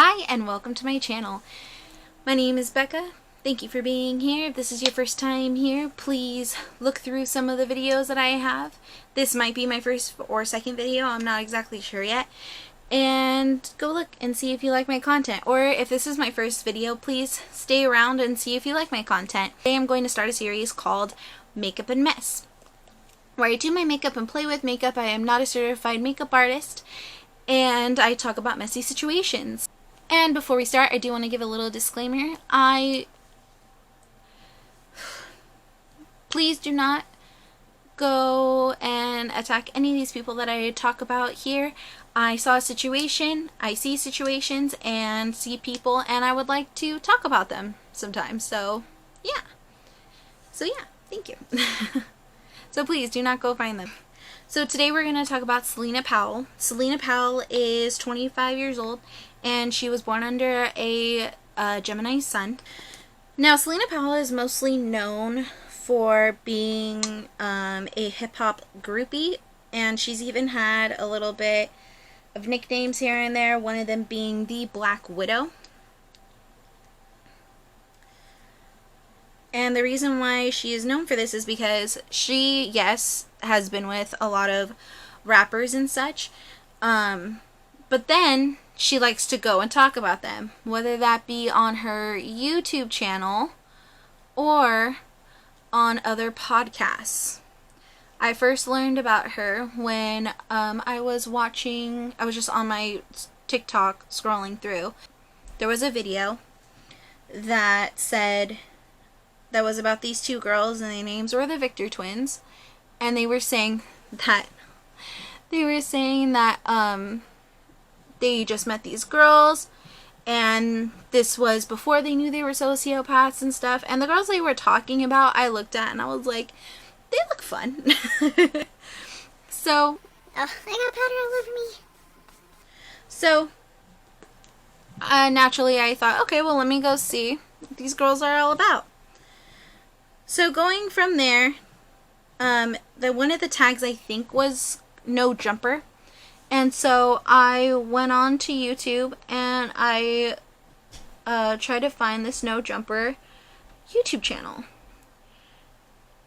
Hi and welcome to my channel. My name is Becca. Thank you for being here. If this is your first time here, please look through some of the videos that I have. This might be my first or second video, I'm not exactly sure yet. And go look and see if you like my content. Or if this is my first video, please stay around and see if you like my content. Today I'm going to start a series called Makeup and Mess, where I do my makeup and play with makeup. I am not a certified makeup artist, and I talk about messy situations. And before we start, I do want to give a little disclaimer. Please do not go and attack any of these people that I talk about here. I saw a situation, I see situations, and see people, and I would like to talk about them sometimes. So, yeah. Thank you. So please do not go find them. So today we're going to talk about Celina Powell. Celina Powell is 25 years old, and she was born under a Gemini sun. Now, Celina Powell is mostly known for being a hip-hop groupie, and she's even had a little bit of nicknames here and there, one of them being the Black Widow. And the reason why she is known for this is because she, yes, has been with a lot of rappers and such, but then she likes to go and talk about them, whether that be on her YouTube channel or on other podcasts. I first learned about her when I was just on my TikTok scrolling through. There was a video that was about these two girls, and their names were the Victor twins, and they were saying that they just met these girls, and this was before they knew they were sociopaths and stuff. And the girls they were talking about, I looked at and I was like, they look fun. So, I got powder all over me. So, naturally I thought, okay, well, let me go see what these girls are all about. So going from there, one of the tags I think was No Jumper. And so I went on to YouTube and I tried to find this No Jumper YouTube channel.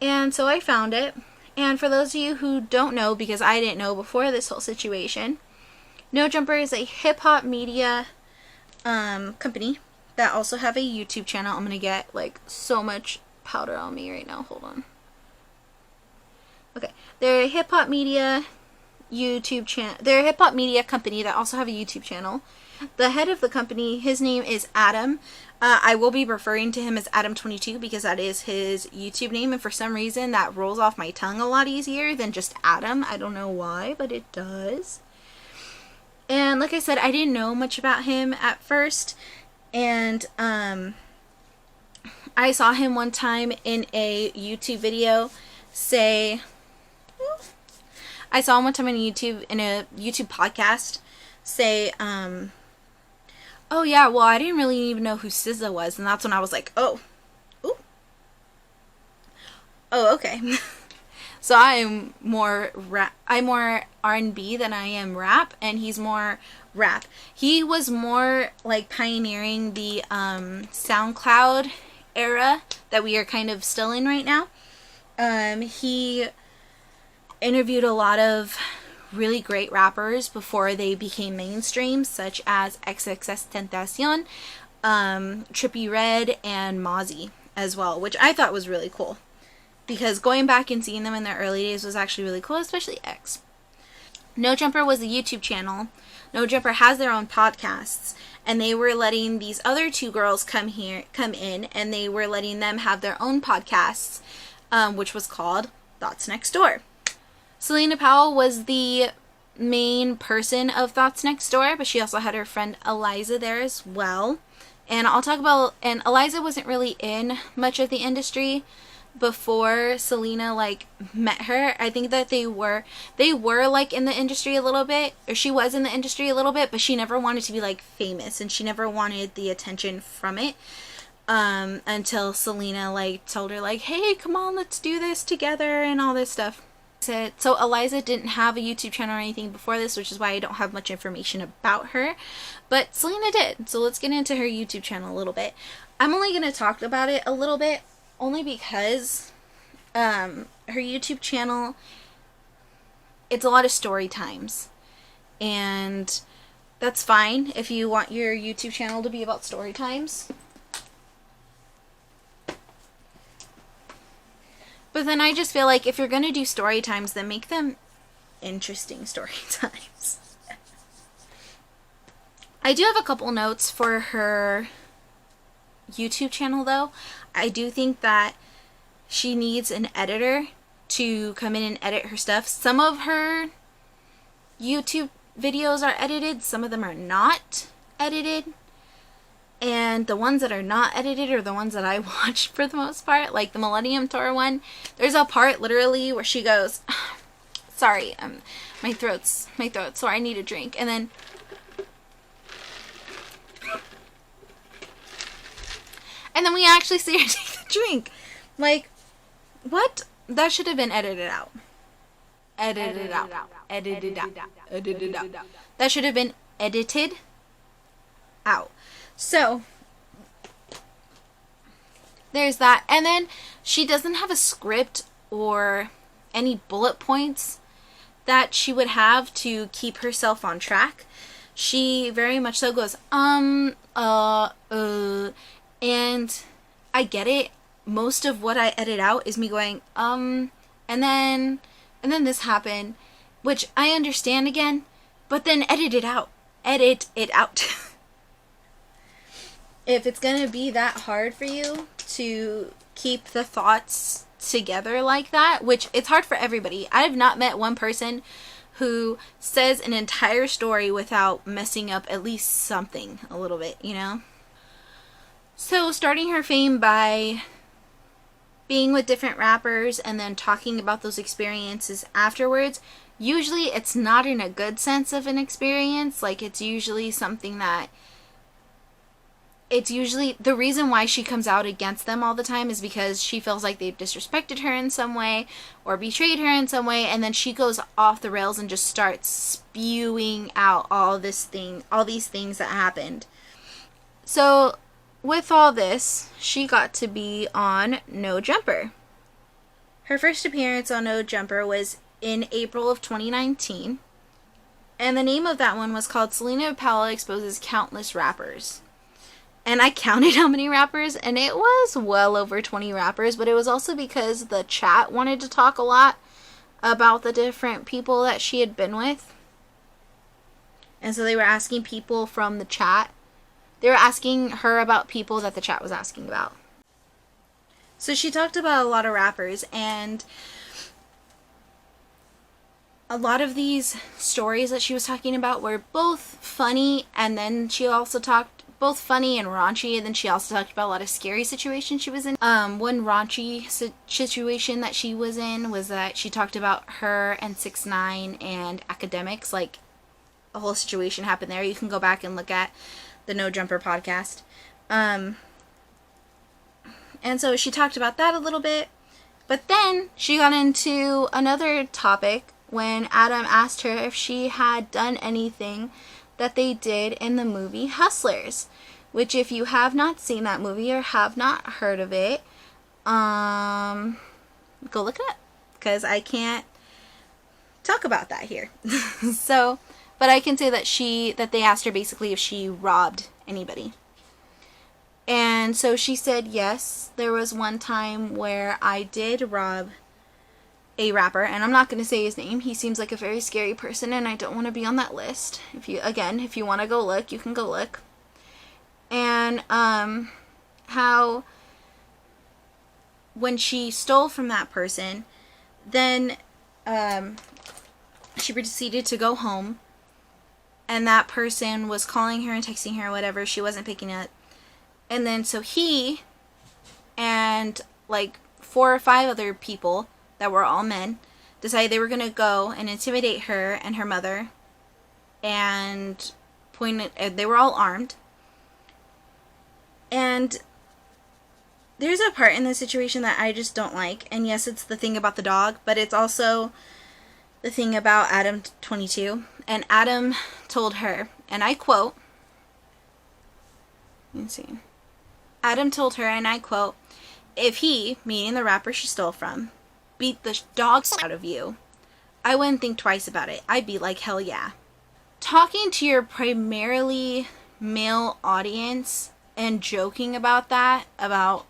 And so I found it. And for those of you who don't know, because I didn't know before this whole situation, No Jumper is a hip-hop media company that also have a YouTube channel. I'm going to get like so much powder on me right now. Hold on. Okay. They're a hip-hop media YouTube channel. They're a hip-hop media company that also have a YouTube channel. The head of the company, his name is Adam. I will be referring to him as Adam22 because that is his YouTube name, and for some reason that rolls off my tongue a lot easier than just Adam. I don't know why, but it does. And like I said, I didn't know much about him at first, and I saw him one time in a YouTube video say, I saw him one time in a YouTube podcast say, oh yeah, well, I didn't really even know who SZA was, and that's when I was like, oh, okay. So I'm more R&B than I am rap, and he's more rap. He was more like pioneering the SoundCloud era that we are kind of still in right now. He interviewed a lot of really great rappers before they became mainstream, such as XXXTentacion, Trippie Redd, and Mozzie as well, which I thought was really cool, because going back and seeing them in their early days was actually really cool, especially X. No Jumper was a YouTube channel. No Jumper has their own podcasts, and they were letting these other two girls come in, and they were letting them have their own podcasts, which was called Thots Next Door. Celina Powell was the main person of Thots Next Door, but she also had her friend Eliza there as well. And and Eliza wasn't really in much of the industry before Celina met her. I think that they were like in the industry a little bit, or she was in the industry a little bit, but she never wanted to be like famous, and she never wanted the attention from it, until Celina told her hey, come on, let's do this together and all this stuff. So Eliza didn't have a YouTube channel or anything before this, which is why I don't have much information about her. But Celina did. So let's get into her YouTube channel a little bit. I'm only going to talk about it a little bit, only because her YouTube channel, it's a lot of story times. And that's fine if you want your YouTube channel to be about story times. But then I just feel like if you're going to do story times, then make them interesting story times. I do have a couple notes for her YouTube channel, though. I do think that she needs an editor to come in and edit her stuff. Some of her YouTube videos are edited, some of them are not edited. And the ones that are not edited are the ones that I watched for the most part. Like the Millennium Tour one. There's a part literally where she goes, sorry, my throat's sore, I need a drink. And then we actually see her take the drink. Like, what? That should have been edited out. Edited out. That should have been edited out. So, there's that. And then she doesn't have a script or any bullet points that she would have to keep herself on track. She very much so goes, and I get it. Most of what I edit out is me going, and then this happened, which I understand again, but then edit it out. Edit it out. If it's going to be that hard for you to keep the thoughts together like that, which it's hard for everybody. I have not met one person who says an entire story without messing up at least something a little bit, you know? So starting her fame by being with different rappers and then talking about those experiences afterwards, usually it's not in a good sense of an experience. Like, it's usually something that it's usually the reason why she comes out against them all the time is because she feels like they've disrespected her in some way or betrayed her in some way, and then she goes off the rails and just starts spewing out all these things that happened. So with all this, she got to be on No Jumper. Her first appearance on No Jumper was in April of 2019, and the name of that one was called Celina Powell Exposes Countless Rappers. And I counted how many rappers, and it was well over 20 rappers, but it was also because the chat wanted to talk a lot about the different people that she had been with. And so they were asking people from the chat. They were asking her about people that the chat was asking about. So she talked about a lot of rappers, and a lot of these stories that she was talking about were both funny, and then she also talked both funny and raunchy, and then she also talked about a lot of scary situations she was in. One raunchy situation that she was in was that she talked about her and 6ix9ine and academics. Like, a whole situation happened there. You can go back and look at the No Jumper podcast. And so she talked about that a little bit, but then she got into another topic when Adam asked her if she had done anything that they did in the movie Hustlers, which if you have not seen that movie or have not heard of it, go look it up, because I can't talk about that here. So, but I can say that they asked her basically if she robbed anybody. And so she said, yes, there was one time where I did rob a rapper, and I'm not going to say his name. He seems like a very scary person, and I don't want to be on that list. If you want to go look, you can go look. And how when she stole from that person, then she proceeded to go home, and that person was calling her and texting her or whatever. She wasn't picking up. And then so he and like 4 or 5 other people that were all men decided they were going to go and intimidate her and her mother, and they were all armed, and there's a part in this situation that I just don't like. And yes, it's the thing about the dog, but it's also the thing about Adam 22. And Adam told her, and I quote, let me see. Adam told her, and I quote, "If he," meaning the rapper she stole from, "beat the dog out of you, I wouldn't think twice about it. I'd be like, hell yeah." Talking to your primarily male audience and joking about that, about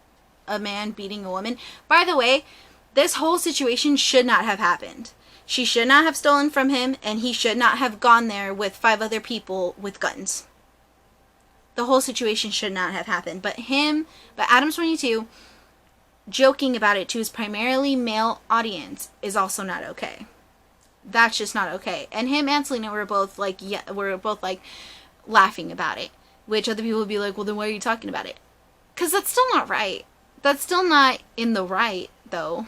a man beating a woman. By the way, this whole situation should not have happened. She should not have stolen from him, and he should not have gone there with 5 other people with guns. The whole situation should not have happened. But Adam's 22, joking about it to his primarily male audience is also not okay. That's just not okay. And him and Celina were both like, laughing about it. Which other people would be like, well, then why are you talking about it? Because that's still not right. That's still not in the right, though.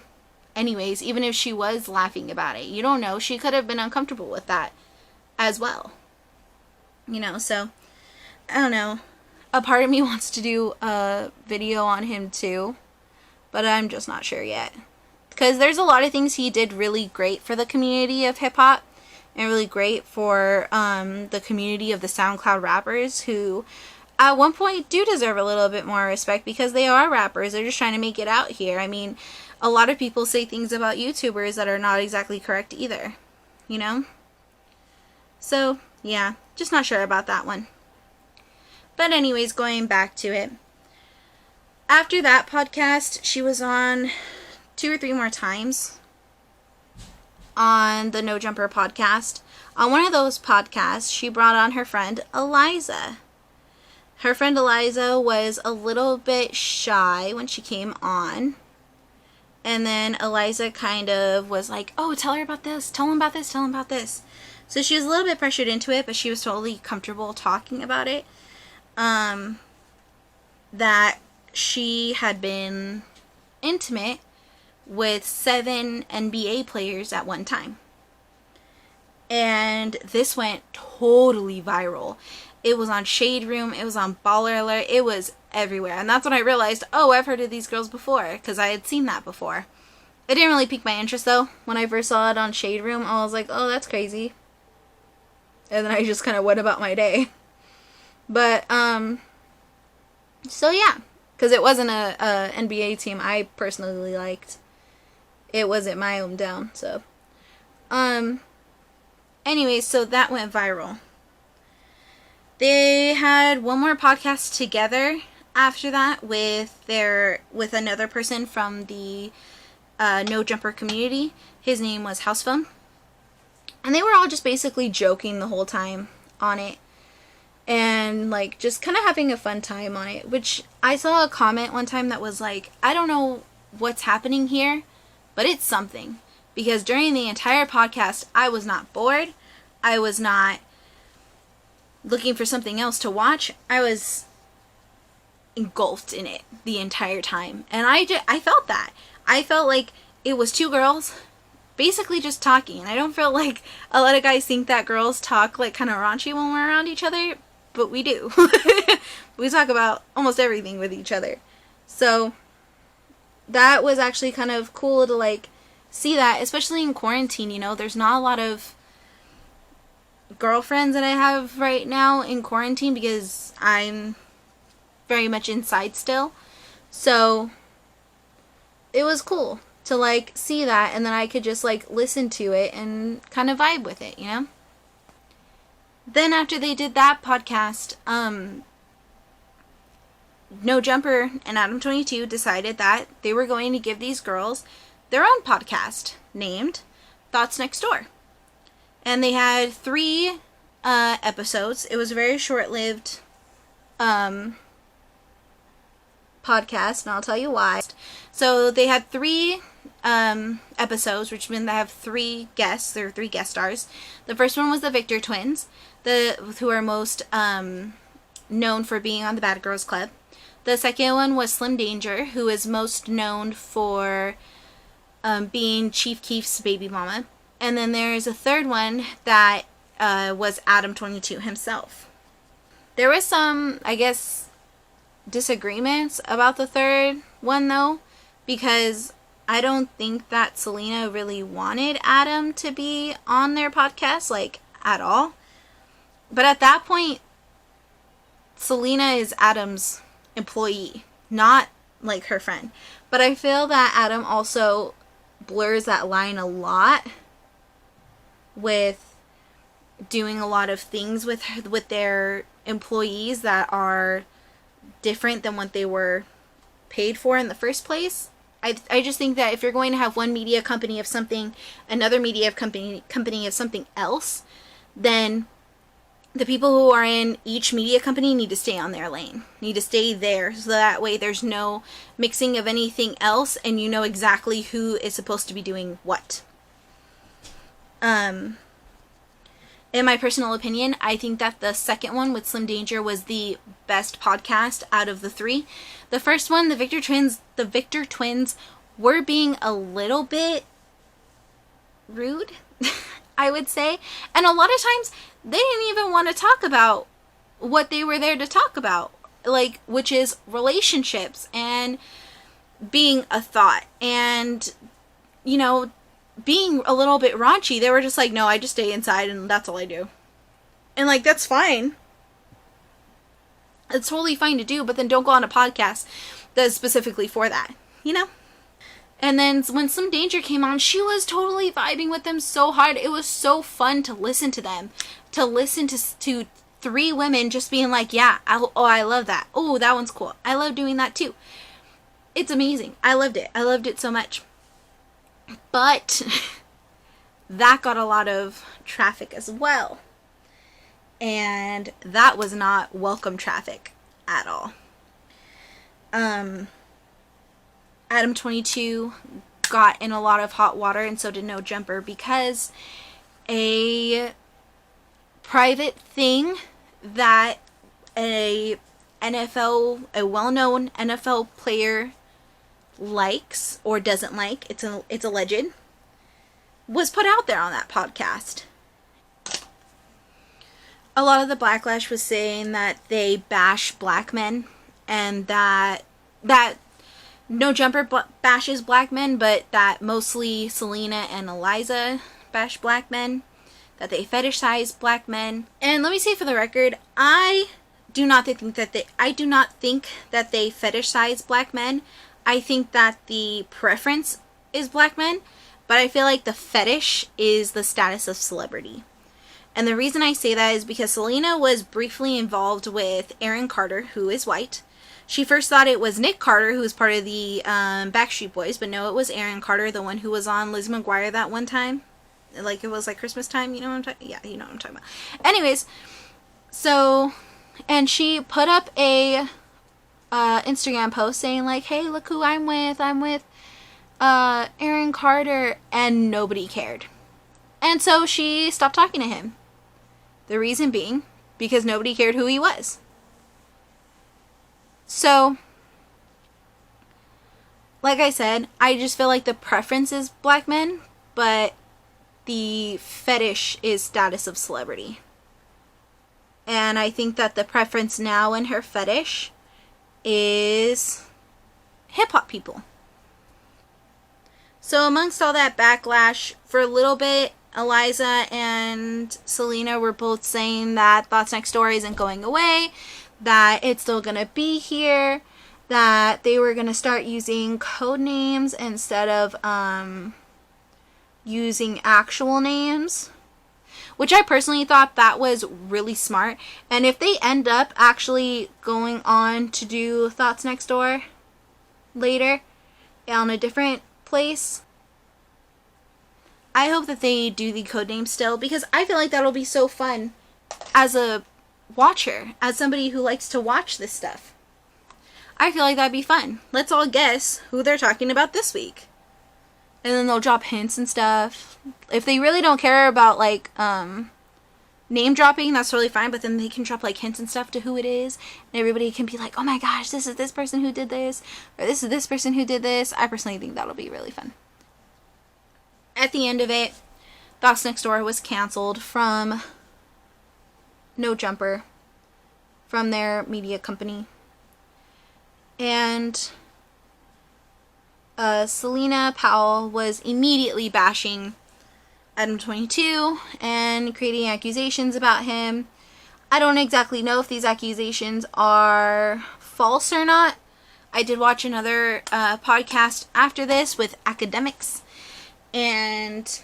Anyways, even if she was laughing about it, you don't know. She could have been uncomfortable with that as well. You know, so, I don't know. A part of me wants to do a video on him too, but I'm just not sure yet. Because there's a lot of things he did really great for the community of hip-hop, and really great for the community of the SoundCloud rappers, who at one point do deserve a little bit more respect because they are rappers. They're just trying to make it out here. I mean, a lot of people say things about YouTubers that are not exactly correct either, you know? So, yeah, just not sure about that one. But anyways, going back to it. After that podcast, she was on 2 or 3 more times on the No Jumper podcast. On one of those podcasts, she brought on her friend Eliza. Her friend Eliza was a little bit shy when she came on. And then Eliza kind of was like, oh, tell her about this, tell him about this, tell him about this. So she was a little bit pressured into it, but she was totally comfortable talking about it. That she had been intimate with 7 NBA players at one time. And this went totally viral. It was on Shade Room, it was on Baller Alert, it was everywhere. And that's when I realized, oh, I've heard of these girls before, because I had seen that before. It didn't really pique my interest, though. When I first saw it on Shade Room, I was like, oh, that's crazy. And then I just kind of went about my day. But, so yeah. Because it wasn't a NBA team I personally liked. It wasn't my hometown, so. Anyways, so that went viral. They had one more podcast together after that with another person from the No Jumper community. His name was Housephone. And they were all just basically joking the whole time on it. And, like, just kind of having a fun time on it. Which, I saw a comment one time that was like, I don't know what's happening here, but it's something. Because during the entire podcast, I was not bored. I was not looking for something else to watch. I was engulfed in it the entire time. And I felt that. I felt like it was 2 girls basically just talking. And I don't feel like a lot of guys think that girls talk like kind of raunchy when we're around each other. But we do. We talk about almost everything with each other. So that was actually kind of cool to like see that, especially in quarantine, you know. There's not a lot of girlfriends that I have right now in quarantine because I'm very much inside still. So it was cool to like see that, and then I could just like listen to it and kind of vibe with it, you know. Then after they did that podcast, No Jumper and Adam 22 decided that they were going to give these girls their own podcast named Thots Next Door. And they had 3 episodes. It was a very short-lived podcast, and I'll tell you why. So they had 3 episodes, which meant they have 3 guests. There were 3 guest stars. The first one was the Victor twins, who are most known for being on the Bad Girls Club. The second one was Slim Danger, who is most known for being Chief Keef's baby mama. And then there's a third one that was Adam 22 himself. There was some, I guess, disagreements about the third one though, because I don't think that Celina really wanted Adam to be on their podcast, like, at all. But at that point, Celina is Adam's employee, not, like, her friend. But I feel that Adam also blurs that line a lot with doing a lot of things with their employees that are different than what they were paid for in the first place. I just think that if you're going to have one media company of something, another media company of something else, then the people who are in each media company need to stay on their lane, need to stay there, so that way there's no mixing of anything else and you know exactly who is supposed to be doing what. In my personal opinion, I think that the second one with Slim Danger was the best podcast out of the three. The first one, the Victor Twins were being a little bit rude, I would say. And a lot of times, they didn't even want to talk about what they were there to talk about. Like, which is relationships and being a thought and, you know, being a little bit raunchy. They were just like, no, I just stay inside and that's all I do. And, like, that's fine. It's totally fine to do, but then don't go on a podcast that's specifically for that, you know? And then when Slim Danger came on, she was totally vibing with them so hard. It was so fun to listen to them. To listen to three women just being like, yeah, I love that. Oh, that one's cool. I love doing that too. It's amazing. I loved it. I loved it so much. But that got a lot of traffic as well. And that was not welcome traffic at all. Adam 22 got in a lot of hot water, and so did No Jumper, because a private thing that a well-known NFL player likes or doesn't like, it's alleged, was put out there on that podcast. A lot of the backlash was saying that they bash black men, and that No Jumper bashes black men, but that mostly Celina and Eliza bash black men, that they fetishize black men. And let me say for the record, I do not think that they fetishize black men. I think that the preference is black men, but I feel like the fetish is the status of celebrity. And the reason I say that is because Celina was briefly involved with Aaron Carter, who is white. She first thought it was Nick Carter, who was part of the Backstreet Boys, but no, it was Aaron Carter, the one who was on Lizzie McGuire that one time. Like, it was like Christmas time, you know what I'm talking about? Yeah, you know what I'm talking about. Anyways, so, and she put up a Instagram post saying like, hey, look who I'm with Aaron Carter, and nobody cared. And so she stopped talking to him. The reason being, because nobody cared who he was. So, like I said, I just feel like the preference is black men, but the fetish is status of celebrity. And I think that the preference now in her fetish is hip-hop people. So amongst all that backlash, for a little bit, Eliza and Celina were both saying that Thots Next Door isn't going away, that it's still going to be here, that they were going to start using code names instead of using actual names, which I personally thought that was really smart. And if they end up actually going on to do Thots Next Door later on a different place, I hope that they do the code name still, because I feel like that'll be so fun as a watcher, as somebody who likes to watch this stuff. I feel like that'd be fun. Let's all guess who they're talking about this week. And then they'll drop hints and stuff. If they really don't care about, like, name dropping, that's totally fine, but then they can drop, like, hints and stuff to who it is, and everybody can be like, oh my gosh, this is this person who did this, or this is this person who did this. I personally think that'll be really fun. At the end of it, Thots Next Door was canceled from No Jumper, from their media company. And Celina Powell was immediately bashing Adam 22 and creating accusations about him. I don't exactly know if these accusations are false or not. I did watch another podcast after this with academics, and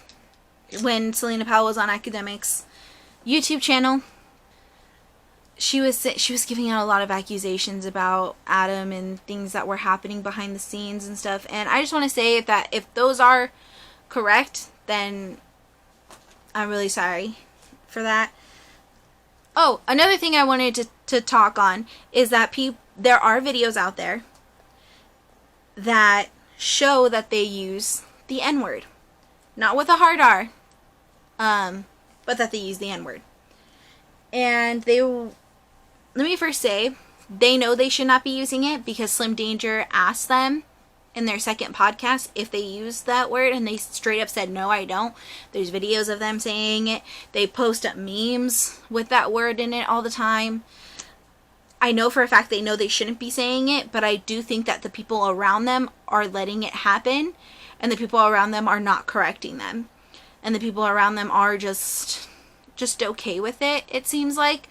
when Celina Powell was on academics' YouTube channel, she was giving out a lot of accusations about Adam and things that were happening behind the scenes and stuff. And I just want to say that if those are correct, then I'm really sorry for that. Oh, another thing I wanted to talk on is that there are videos out there that show that they use the N-word. Not with a hard R, but that they use the N-word. And let me first say, they know they should not be using it because Slim Danger asked them in their second podcast if they used that word, and they straight up said, no, I don't. There's videos of them saying it. They post up memes with that word in it all the time. I know for a fact they know they shouldn't be saying it, but I do think that the people around them are letting it happen, and the people around them are not correcting them. And the people around them are just okay with it, it seems like.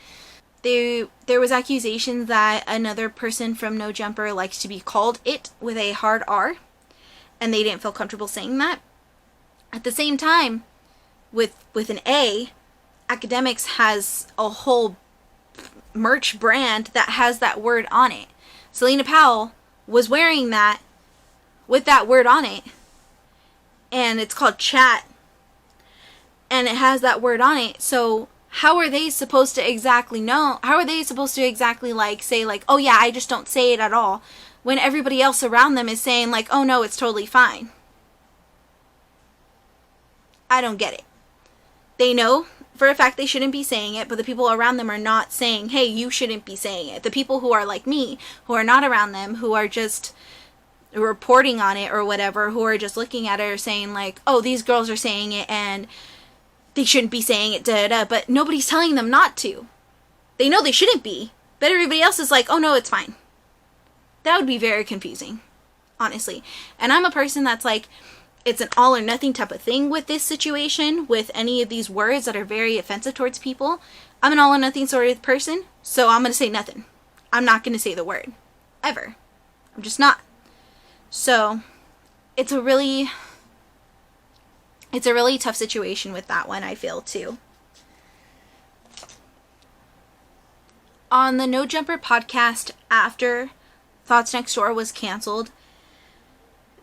There was accusations that another person from No Jumper likes to be called it with a hard R, and they didn't feel comfortable saying that. At the same time, with an A, Academics has a whole merch brand that has that word on it. Celina Powell was wearing that with that word on it, and it's called Chat, and it has that word on it. So how are they supposed to exactly know? How are they supposed to exactly say oh yeah, I just don't say it at all, when everybody else around them is saying oh no, it's totally fine? I don't get it. They know for a fact they shouldn't be saying it, but the people around them are not saying, hey, you shouldn't be saying it. The people who are like me, who are not around them, who are just reporting on it or whatever, who are just looking at it, are saying oh, these girls are saying it and they shouldn't be saying it, but nobody's telling them not to. They know they shouldn't be, but everybody else is oh no, it's fine. That would be very confusing, honestly. And I'm a person that's it's an all or nothing type of thing with this situation, with any of these words that are very offensive towards people. I'm an all or nothing sort of person, so I'm going to say nothing. I'm not going to say the word. Ever. I'm just not. So, it's a really tough situation with that one, I feel, too. On the No Jumper podcast, after Thots Next Door was canceled,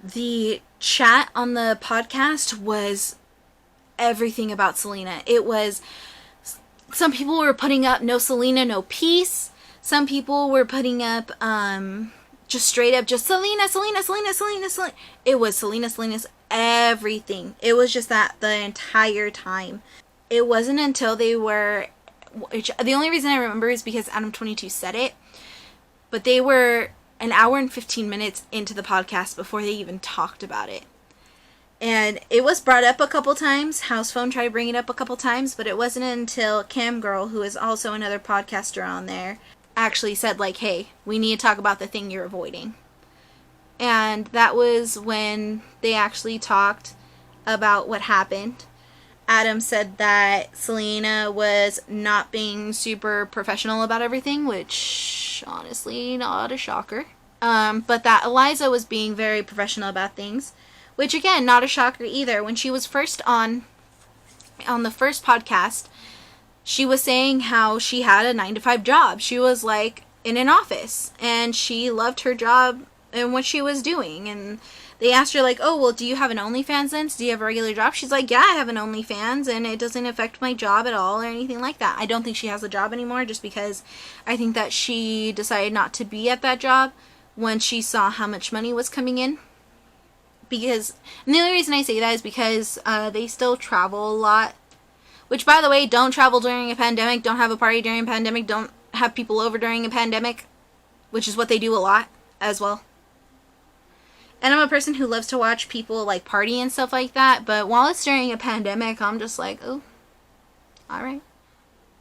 the chat on the podcast was everything about Celina. It was, some people were putting up no Celina, no peace. Some people were putting up just straight up just Celina. It was Celina, everything. It was just that the entire time. It wasn't until they were, the only reason I remember is because Adam 22 said it, but they were an hour and 15 minutes into the podcast before they even talked about it. And it was brought up a couple times. House Phone tried to bring it up a couple times, but it wasn't until Cam Girl, who is also another podcaster on there, actually said hey, we need to talk about the thing you're avoiding. And that was when they actually talked about what happened. Adam said that Celina was not being super professional about everything, which, honestly, not a shocker. But that Eliza was being very professional about things, which, again, not a shocker either. When she was first on the first podcast, she was saying how she had a 9-to-5 job. She was, in an office, and she loved her job and what she was doing. And they asked her, oh, well, do you have an OnlyFans then? Do you have a regular job? She's like, yeah, I have an OnlyFans, and it doesn't affect my job at all or anything like that. I don't think she has a job anymore, just because I think that she decided not to be at that job when she saw how much money was coming in. And the only reason I say that is because they still travel a lot. Which, by the way, don't travel during a pandemic, don't have a party during a pandemic, don't have people over during a pandemic, which is what they do a lot as well. And I'm a person who loves to watch people party and stuff like that, but while it's during a pandemic, I'm just oh, alright.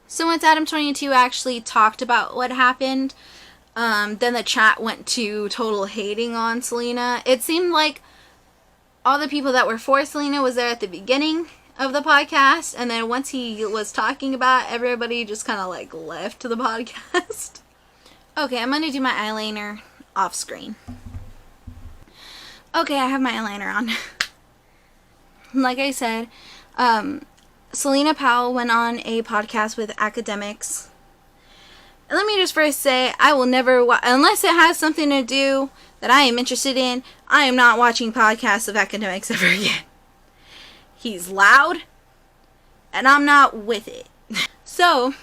So once Adam 22 actually talked about what happened, Then the chat went to total hating on Celina. It seemed like all the people that were for Celina was there at the beginning of the podcast, and then once he was talking about it, everybody just kind of like left the podcast. Okay, I'm gonna do my eyeliner off screen. Okay, I have my eyeliner on. Like I said, Celina Powell went on a podcast with academics. And let me just first say, I will never, unless it has something to do that I am interested in, I am not watching podcasts of academics ever again. He's loud, and I'm not with it. So,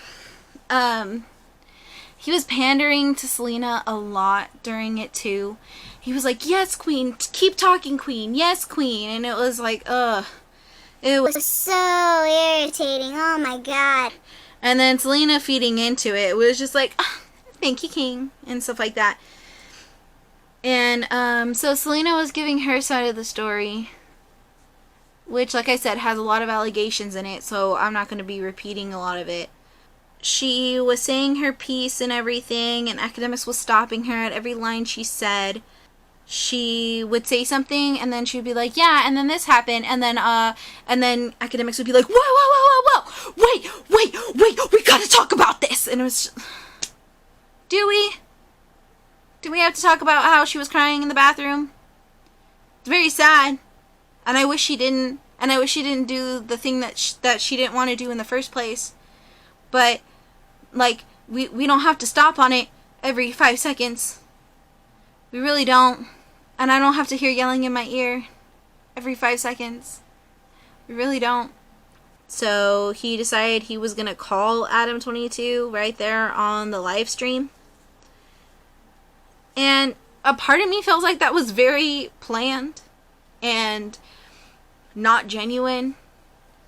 he was pandering to Celina a lot during it too. He was like, yes, queen, keep talking, queen, yes, queen. And it was like, ugh. It was so irritating. Oh my god. And then Celina feeding into it was just like, oh, thank you, king, and stuff like that. And so Celina was giving her side of the story, which, like I said, has a lot of allegations in it, so I'm not going to be repeating a lot of it. She was saying her piece and everything, and academics was stopping her at every line she said. She would say something, and then she'd be like, yeah, and then this happened, and then academics would be like, whoa, wait, we gotta talk about this. And it was just, do we have to talk about how she was crying in the bathroom? It's very sad, and I wish she didn't, and I wish she didn't do the thing that she didn't want to do in the first place. But, like, we don't have to stop on it every 5 seconds. We really don't. And I don't have to hear yelling in my ear every 5 seconds. We really don't. So he decided he was going to call Adam22 right there on the live stream. And a part of me feels like that was very planned and not genuine.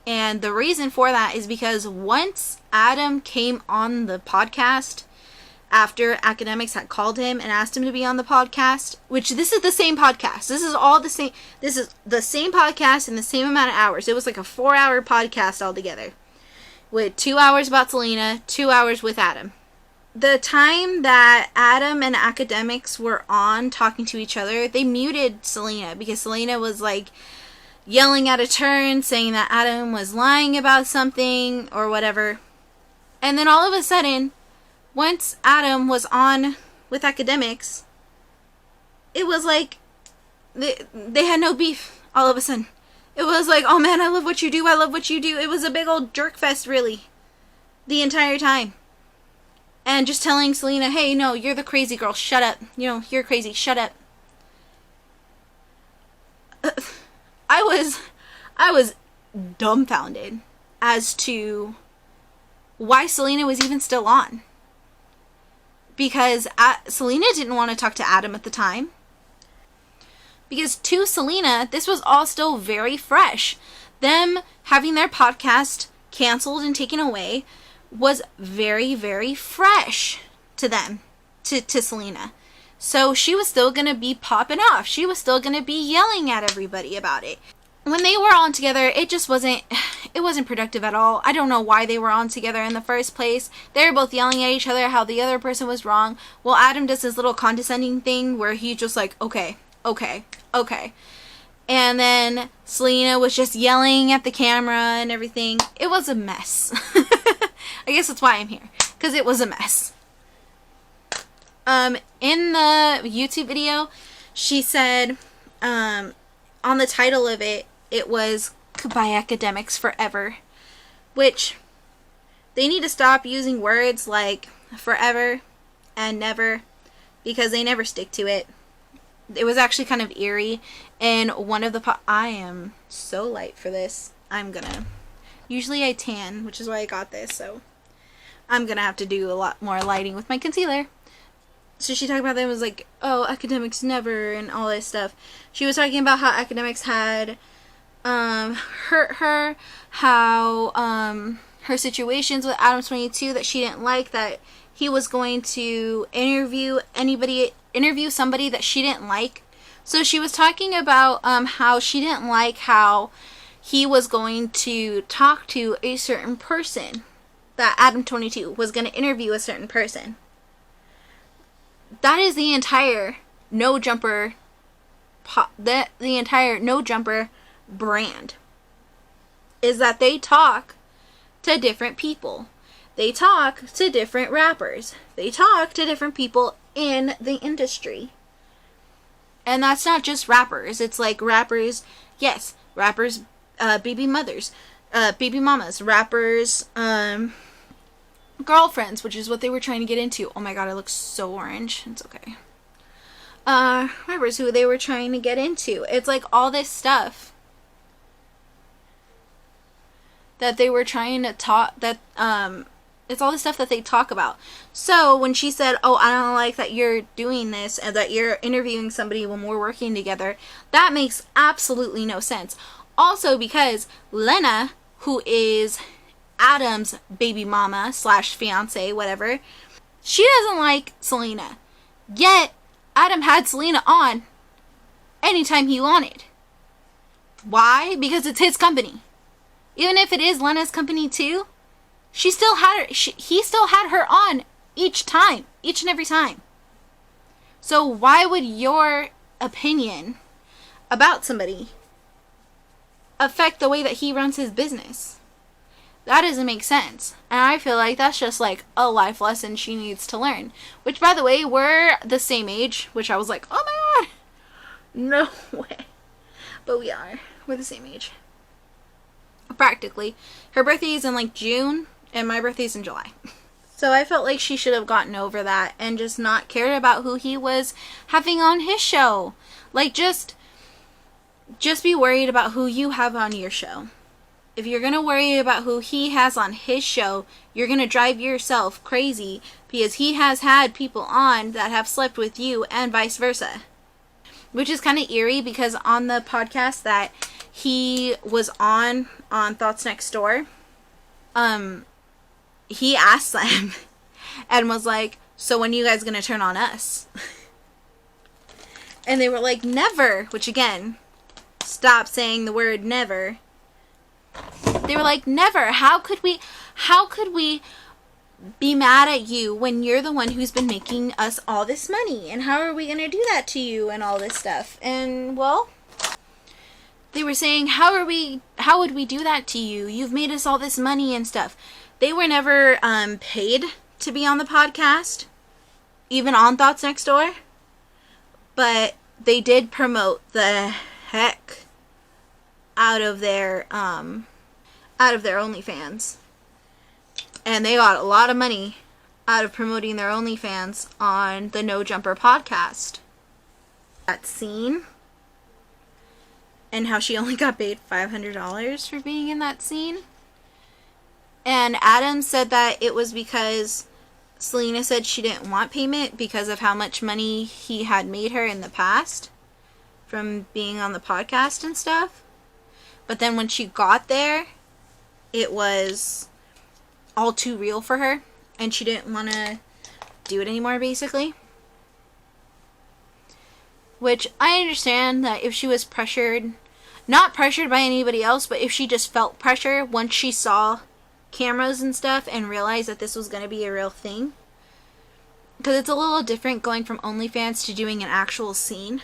And the reason for that is because once Adam came on the podcast, after academics had called him and asked him to be on the podcast, which this is the same podcast. This is all the same. This is the same podcast in the same amount of hours. It was like a 4-hour podcast altogether, with 2 hours about Celina, 2 hours with Adam. The time that Adam and academics were on talking to each other, they muted Celina because Celina was like yelling out of turn, saying that Adam was lying about something or whatever. And then all of a sudden, once Adam was on with academics, it was like they had no beef all of a sudden. It was like, oh man, I love what you do, I love what you do. It was a big old jerk fest, really, the entire time. And just telling Celina, hey, no, you're the crazy girl, shut up. You know, you're crazy, shut up. I was dumbfounded as to why Celina was even still on. Because Celina didn't want to talk to Adam at the time. Because to Celina, this was all still very fresh. Them having their podcast canceled and taken away was very, very fresh to them, to Celina. So she was still going to be popping off. She was still going to be yelling at everybody about it. When they were on together, it wasn't productive at all. I don't know why they were on together in the first place. They were both yelling at each other how the other person was wrong. Well, Adam does this little condescending thing where he just like, okay. And then Celina was just yelling at the camera and everything. It was a mess. I guess that's why I'm here, because it was a mess. In the YouTube video, she said, on the title of it, it was Goodbye Academics Forever, which they need to stop using words like forever and never, because they never stick to it. It was actually kind of eerie. And one of the I am so light for this. Usually I tan, which is why I got this, so I'm gonna have to do a lot more lighting with my concealer. So she talked about that, it was like, oh, academics never, and all this stuff. She was talking about how academics had hurt her, how her situations with Adam22 that she didn't like, that he was going to interview somebody that she didn't like. So she was talking about how she didn't like how he was going to talk to a certain person, that Adam22 was going to interview a certain person. That is the entire No Jumper, the entire No Jumper brand. Is that they talk to different people. They talk to different rappers. They talk to different people in the industry. And that's not just rappers. It's like rappers, yes, rappers, baby mothers, baby mamas, rappers, girlfriends, which is what they were trying to get into. Oh my god, I look so orange. It's okay. Rappers who they were trying to get into. It's like all this stuff that they were trying to talk, that, it's all the stuff that they talk about. So when she said, oh, I don't like that you're doing this and that you're interviewing somebody when we're working together, that makes absolutely no sense. Also because Lena, who is Adam's baby mama / fiance, whatever, she doesn't like Celina. Yet Adam had Celina on anytime he wanted. Why? Because it's his company. Even if it is Lena's company too, he still had her on each and every time. So why would your opinion about somebody affect the way that he runs his business? That doesn't make sense. And I feel like that's just like a life lesson she needs to learn. Which, by the way, we're the same age, which I was like, oh my god, no way. But we are. We're the same age. Practically. Her birthday is in like June, and my birthday's in July. So I felt like she should have gotten over that and just not cared about who he was having on his show. Like, just be worried about who you have on your show. If you're going to worry about who he has on his show, you're going to drive yourself crazy because he has had people on that have slept with you and vice versa. Which is kind of eerie because on the podcast that he was on Thots Next Door, he asked them and was like, so when are you guys going to turn on us? And they were like, never. Which again, stop saying the word never. They were like, never. How could we be mad at you when you're the one who's been making us all this money? And how are we going to do that to you and all this stuff? And well, they were saying, how would we do that to you? You've made us all this money and stuff. They were never paid to be on the podcast, even on Thots Next Door. But they did promote the heck out of their OnlyFans. And they got a lot of money out of promoting their OnlyFans on the No Jumper podcast. That scene, and how she only got paid $500 for being in that scene. And Adam said that it was because Celina said she didn't want payment because of how much money he had made her in the past from being on the podcast and stuff. But then when she got there, it was all too real for her, and she didn't want to do it anymore, basically. Which I understand that if she was pressured, not pressured by anybody else, but if she just felt pressure once she saw cameras and stuff and realized that this was going to be a real thing. Because it's a little different going from OnlyFans to doing an actual scene.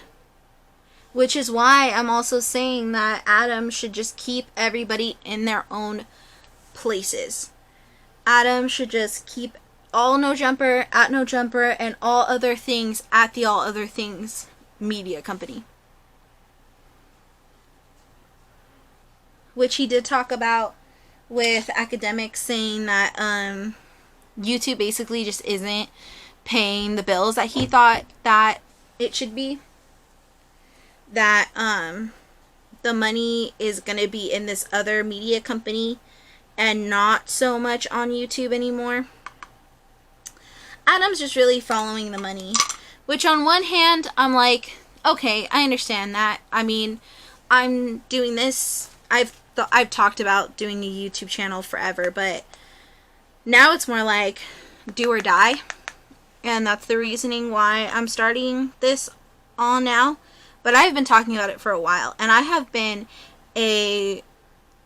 Which is why I'm also saying that Adam should just keep everybody in their own places. Adam should just keep all No Jumper at No Jumper and all other things at the All Other Things media company. Which he did talk about with academics, saying that YouTube basically just isn't paying the bills that he thought that it should be. That the money is going to be in this other media company and not so much on YouTube anymore. Adam's just really following the money. Which on one hand, I'm like, okay, I understand that. I mean, I'm doing this. I've talked about doing a YouTube channel forever, but now it's more like do or die. And that's the reasoning why I'm starting this all now. But I've been talking about it for a while, and I have been a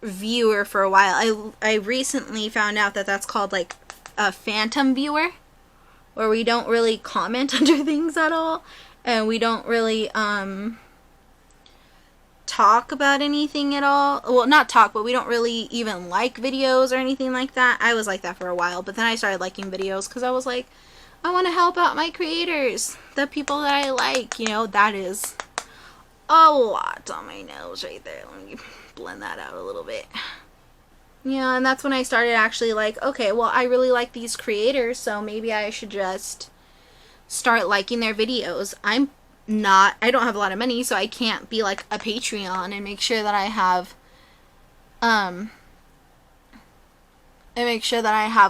viewer for a while. I recently found out that that's called like a phantom viewer, where we don't really comment under things at all, and we don't really talk about anything at all. Well, not talk, but we don't really even like videos or anything like that. I was like that for a while, but then I started liking videos because I was like, I want to help out my creators, the people that I like. You know, that is a lot on my nose right there. Let me blend that out a little bit. Yeah, and that's when I started actually like, okay, well, I really like these creators, so maybe I should just start liking their videos. I don't have a lot of money, so I can't be like a Patreon and make sure that I have a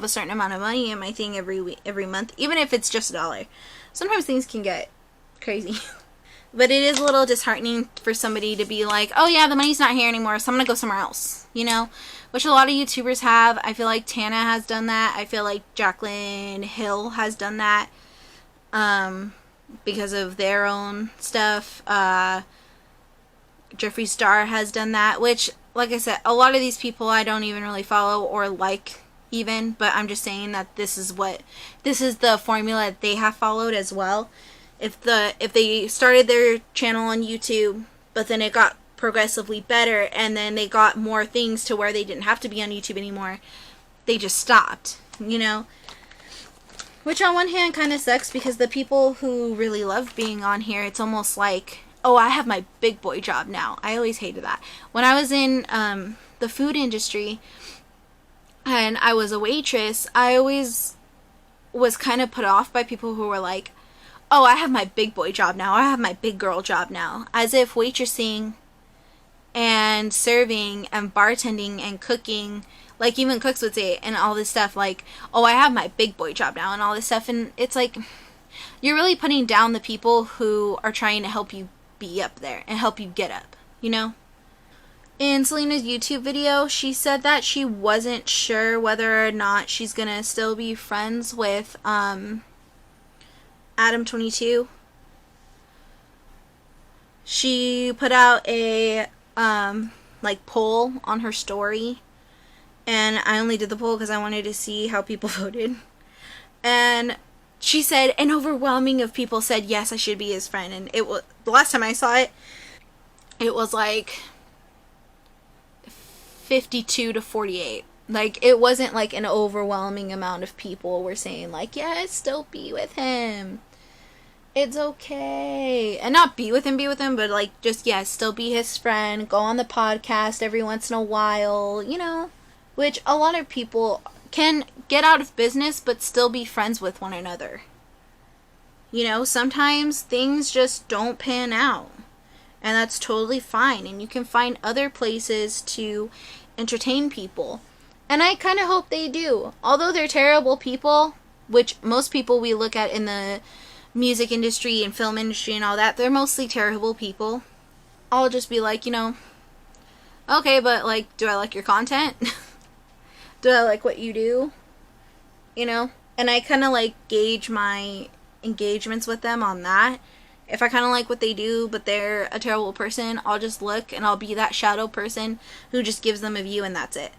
certain amount of money in my thing every month, even if it's just $1. Sometimes things can get crazy. But it is a little disheartening for somebody to be like, oh yeah, the money's not here anymore, so I'm gonna go somewhere else, you know? Which a lot of YouTubers have. I feel like Tana has done that. I feel like Jaclyn Hill has done that. Because of their own stuff. Jeffree Star has done that, which, like I said, a lot of these people I don't even really follow or like even, but I'm just saying that this is the formula that they have followed as well. If they started their channel on YouTube, but then it got progressively better, and then they got more things to where they didn't have to be on YouTube anymore, they just stopped, you know? Which on one hand kind of sucks, because the people who really love being on here, it's almost like, oh, I have my big boy job now. I always hated that. When I was in the food industry and I was a waitress, I always was kind of put off by people who were like, oh, I have my big boy job now. I have my big girl job now. As if waitressing and serving and bartending and cooking, like even cooks would say, and all this stuff, like, oh, I have my big boy job now and all this stuff. And it's like, you're really putting down the people who are trying to help you be up there and help you get up, you know? In Celina's YouTube video, she said that she wasn't sure whether or not she's gonna still be friends with Adam22. She put out a like poll on her story, and I only did the poll because I wanted to see how people voted. And she said an overwhelming of people said yes, I should be his friend. And it was, the last time I saw it, it was like 52 to 48. Like, it wasn't like an overwhelming amount of people were saying like, yes, still be with him, it's okay. And not be with him, but like, just, yes, still be his friend, go on the podcast every once in a while, you know? Which a lot of people can get out of business but still be friends with one another. You know, sometimes things just don't pan out, and that's totally fine, and you can find other places to entertain people. And I kind of hope they do. Although they're terrible people, which most people we look at in the music industry and film industry and all that, they're mostly terrible people. I'll just be like, you know, okay, but like, do I like your content? Do I like what you do? You know? And I kind of like gauge my engagements with them on that. If I kind of like what they do, but they're a terrible person, I'll just look and I'll be that shadow person who just gives them a view, and that's it.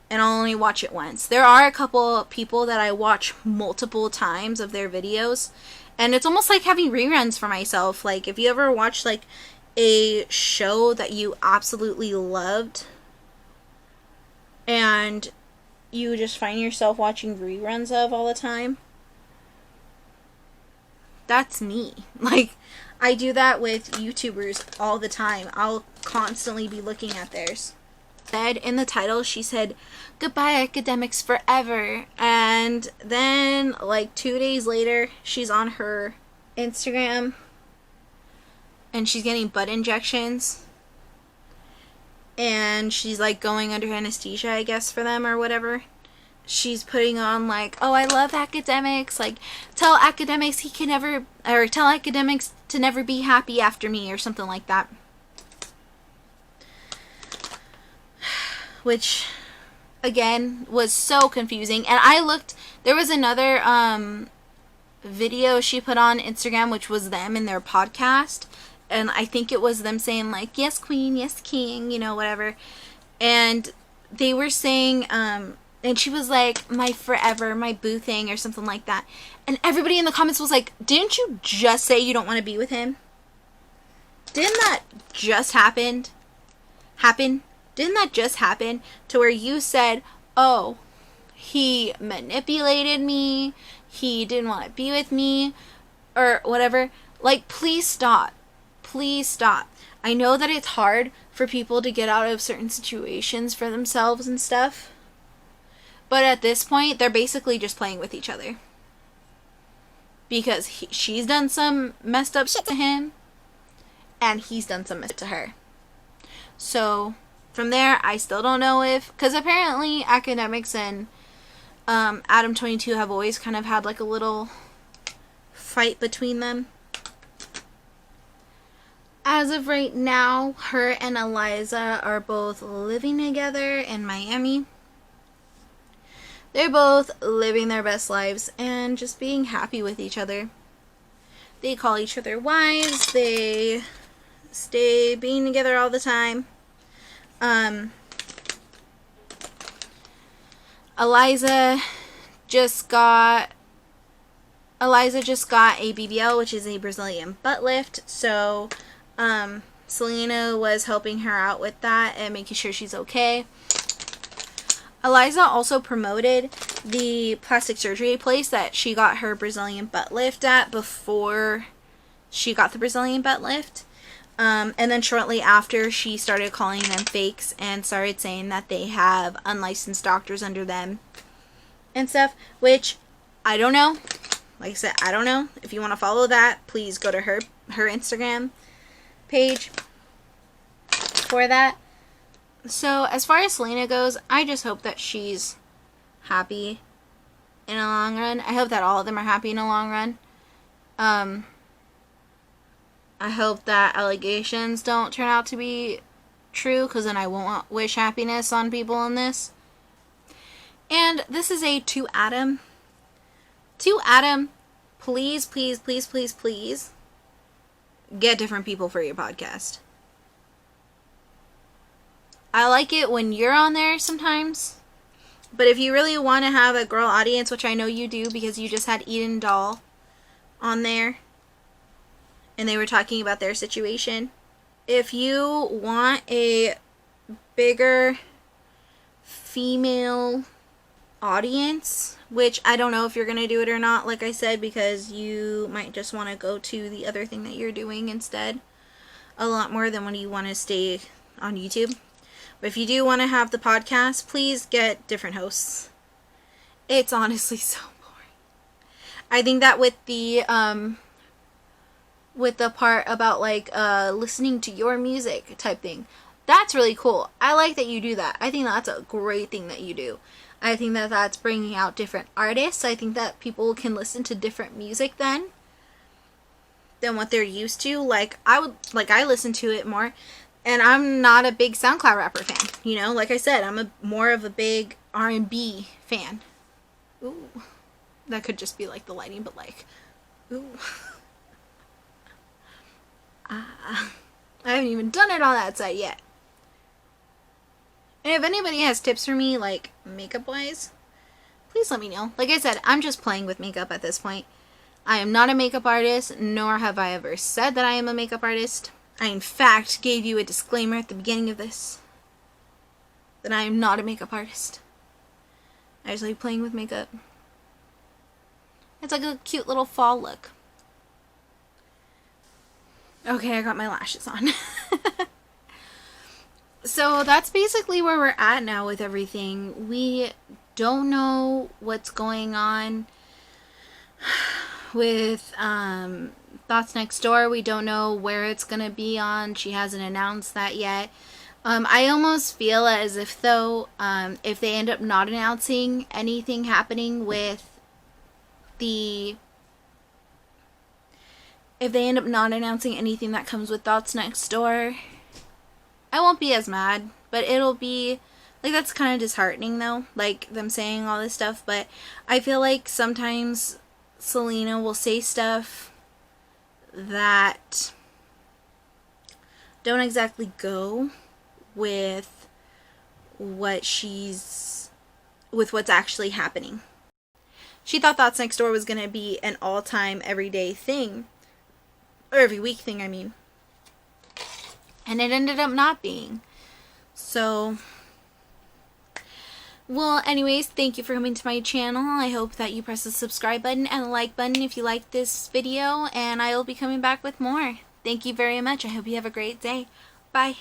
And I'll only watch it once. There are a couple people that I watch multiple times of their videos, and it's almost like having reruns for myself. Like, if you ever watched like a show that you absolutely loved and you just find yourself watching reruns of all the time, that's me. Like, I do that with YouTubers all the time. I'll constantly be looking at theirs. Said in the title, she said, "Goodbye academics forever." And then like 2 days later, she's on her Instagram and she's getting butt injections, and she's like going under anesthesia, I guess, for them or whatever. She's putting on like, oh, I love academics, like, tell academics he can never, or tell academics to never be happy after me, or something like that. Which, again, was so confusing. And I looked, there was another video she put on Instagram, which was them in their podcast, and I think it was them saying like, yes queen, yes king, you know, whatever. And they were saying And she was like, my forever, my boo thing, or something like that. And everybody in the comments was like, didn't you just say you don't want to be with him? Didn't that just happen? Didn't that just happen to where you said, oh, he manipulated me, he didn't want to be with me, or whatever? Like, please stop. Please stop. I know that it's hard for people to get out of certain situations for themselves and stuff. But at this point, they're basically just playing with each other. Because she's done some messed up shit to him, and he's done some messed up to her. So, from there, I still don't know if... Because apparently, Academics and Adam22 have always kind of had like a little fight between them. As of right now, her and Eliza are both living together in Miami. They're both living their best lives and just being happy with each other. They call each other wives. They stay being together all the time. Eliza just got a BBL, which is a Brazilian butt lift. So, Celina was helping her out with that and making sure she's okay. Eliza also promoted the plastic surgery place that she got her Brazilian butt lift at before she got the Brazilian butt lift. And then shortly after, she started calling them fakes and started saying that they have unlicensed doctors under them and stuff, which I don't know. Like I said, I don't know. If you want to follow that, please go to her Instagram page for that. So, as far as Celina goes, I just hope that she's happy in the long run. I hope that all of them are happy in the long run. I hope that allegations don't turn out to be true, because then I won't wish happiness on people in this. And this is a to Adam. To Adam, please, please, please, please, please, get different people for your podcast. I like it when you're on there sometimes. But if you really want to have a girl audience, which I know you do because you just had Eden Doll on there, and they were talking about their situation. If you want a bigger female audience, which I don't know if you're going to do it or not, like I said, because you might just want to go to the other thing that you're doing instead a lot more than when you want to stay on YouTube. But if you do want to have the podcast, please get different hosts. It's honestly so boring. I think that with the part about like listening to your music type thing, that's really cool. I like that you do that. I think that's a great thing that you do. I think that that's bringing out different artists. I think that people can listen to different music than what they're used to. Like I listen to it more. And I'm not a big SoundCloud rapper fan, you know? Like I said, I'm more of a big R&B fan. Ooh. That could just be like the lighting, but like, ooh. I haven't even done it on that side yet. And if anybody has tips for me, like, makeup-wise, please let me know. Like I said, I'm just playing with makeup at this point. I am not a makeup artist, nor have I ever said that I am a makeup artist. I, in fact, gave you a disclaimer at the beginning of this that I am not a makeup artist. I just like playing with makeup. It's like a cute little fall look. Okay, I got my lashes on. So that's basically where we're at now with everything. We don't know what's going on with Thots Next Door. We don't know where it's going to be on. She hasn't announced that yet. I almost feel as if though, if they end up not announcing anything happening with if they end up not announcing anything that comes with Thots Next Door, I won't be as mad, but it'll be, like, that's kind of disheartening though, like, them saying all this stuff, but I feel like sometimes Celina will say stuff that don't exactly go with what she's with what's actually happening. She thought Thoughts Next Door was going to be an all-time, everyday thing. Or every week thing, I mean. And it ended up not being. So, well, anyways, thank you for coming to my channel. I hope that you press the subscribe button and the like button if you like this video. And I will be coming back with more. Thank you very much. I hope you have a great day. Bye.